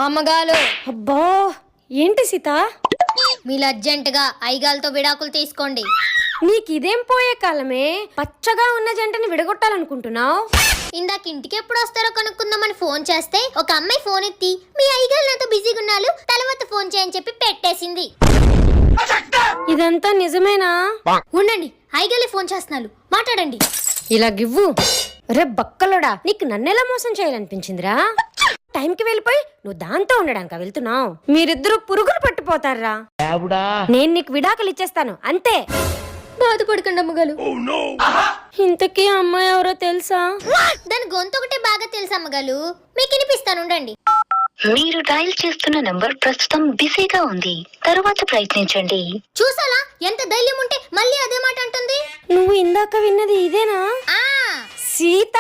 అమ్మగాలు. అబ్బా ఏంటి సీత? మీరు అర్జెంటుగా ఐగాలతో విడాకులు తీసుకోండి. నీకిదేం పోయే కాలమే, పచ్చగా ఉన్న జంటని విడగొట్టాలనుకుంటున్నావు? ఇందాక ఇంటికి ఎప్పుడు వస్తారో కనుక్కుందామని ఫోన్ చేస్తే ఒక అమ్మాయి ఫోన్ ఎత్తి మీ ఐగాలు నాతో బిజీగా ఉన్నారు, తర్వాత ఫోన్ చేయని చెప్పి పెట్టేసింది. ఇదంతా నిజమేనా? ఉండండి, ఐగాలే ఫోన్ చేస్తున్నారు, మాట్లాడండి. ఇలా గివ్వు. రే బక్కలోడా, నీకు నన్నెలా మోసం చేయాలనిపించిందిరా? టైంకి వెళ్ళిపోయి నువ్వు దాంతో ఉండడానిక వెళ్తున్నావు? మీరిద్దరూ పురుగులు పట్టిపోతారా. నేను నీకు విడాకులు ఇచ్చేస్తాను అంతే. బాధపడకండి అమ్మగాలు. ఇంతకీ అమ్మాయి ఎవరో తెలుసా? దాని గొంతు ఒకటే బాగా తెలుసు అమ్మగాలు, మీకు వినిపిస్తాను ఉండండి. మీరు డయల్ చేస్తున్న నంబర్ ప్రస్తుతం బిజీగా ఉంది, తరువాత ప్రయత్నించండి. చూసాలా ఎంత ధైర్యం ఉంటే మళ్ళీ అదే మాట అంటుంది. నువ్వు ఇందాక విన్నది ఇదేనా? ఆ సీత.